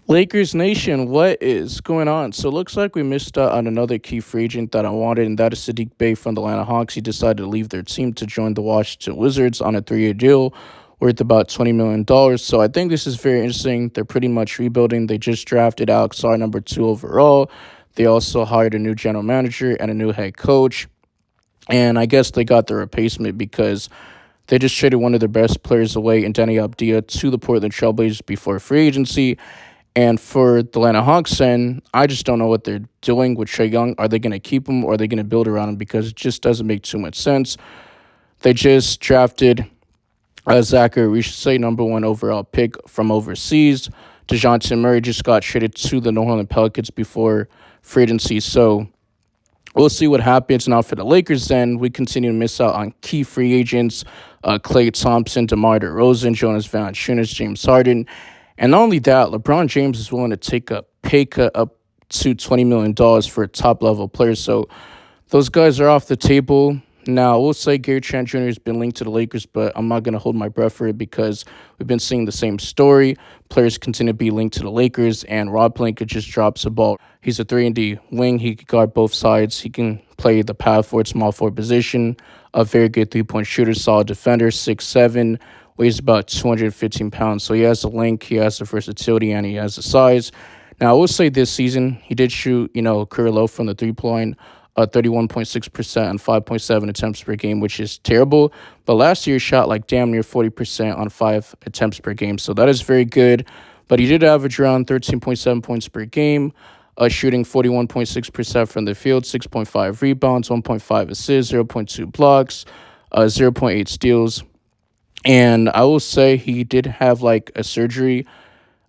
Lakers Nation, what is going on? So it looks like we missed out on another key free agent that I wanted, and that is Sadiq Bey from the Atlanta Hawks. He decided to leave their team to join the Washington Wizards on a 3-year deal worth about $20 million. So I think this is very interesting. They're pretty much rebuilding. They just drafted Alex Sarr, number 2 overall. They also hired a new general manager and a new head coach. And I guess they got the replacement because they just traded one of their best players away in Danny Abdia to the Portland Trailblazers before free agency. And for the Atlanta Hawks, and I just don't know what they're doing with Trae Young. Are they going to keep him or are they going to build around him? Because it just doesn't make too much sense. They just drafted Zachary, we should say, number 1 overall pick from overseas. DeJounte Murray just got traded to the New Orleans Pelicans before free agency. So we'll see what happens. Now for the Lakers, then we continue to miss out on key free agents: Klay Thompson, DeMar DeRozan, Jonas Valanciunas, James Harden. And not only that, LeBron James is willing to take a pay cut up to $20 million for a top level player. So those guys are off the table. Now, we'll say Gary Trent Jr. has been linked to the Lakers, but I'm not going to hold my breath for it because we've been seeing the same story. Players continue to be linked to the Lakers, and Rob Pelinka just drops a ball. He's a 3-and-D wing. He can guard both sides. He can play the power forward, small forward position. A very good three-point shooter, solid defender, 6'7", weighs about 215 pounds. So he has the length, he has the versatility, and he has the size. Now, I will say this season, he did shoot, career low from the three-point, 31.6% and 5.7 attempts per game, which is terrible. But last year, he shot like damn near 40% on 5 attempts per game. So that is very good. But he did average around 13.7 points per game, shooting 41.6% from the field, 6.5 rebounds, 1.5 assists, 0.2 blocks, 0.8 steals. And I will say he did have like a surgery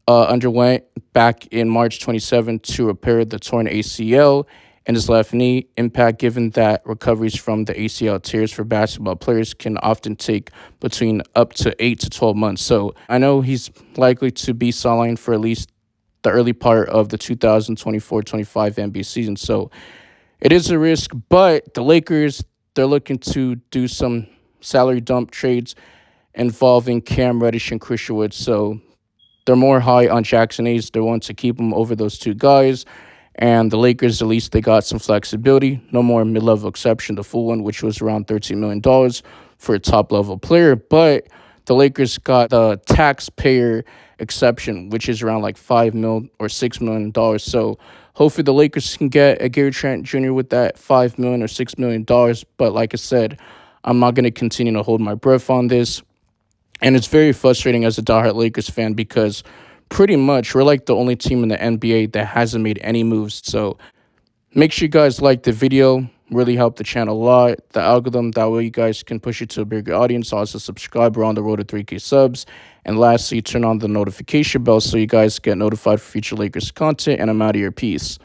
underwent back in March 27 to repair the torn ACL in his left knee. Impact, given that recoveries from the ACL tears for basketball players can often take between up to 8 to 12 months. So I know he's likely to be sidelined for at least the early part of the 2024-25 NBA season. So it is a risk, but the Lakers, they're looking to do some salary dump trades involving Cam Reddish and Christian Wood. So they're more high on Jackson Hayes. They want to keep him over those two guys. And the Lakers, at least they got some flexibility. No more mid-level exception, the full one, which was around $13 million for a top-level player. But the Lakers got the taxpayer exception, which is around like $5 million or $6 million. So hopefully the Lakers can get a Gary Trent Jr. with that $5 million or $6 million. But like I said, I'm not going to continue to hold my breath on this. And it's very frustrating as a diehard Lakers fan because pretty much we're like the only team in the NBA that hasn't made any moves. So make sure you guys like the video. Really help the channel a lot. The algorithm, that way you guys can push it to a bigger audience. Also subscribe. We're on the road to 3K subs. And lastly, turn on the notification bell so you guys get notified for future Lakers content. And I'm out of here. Peace.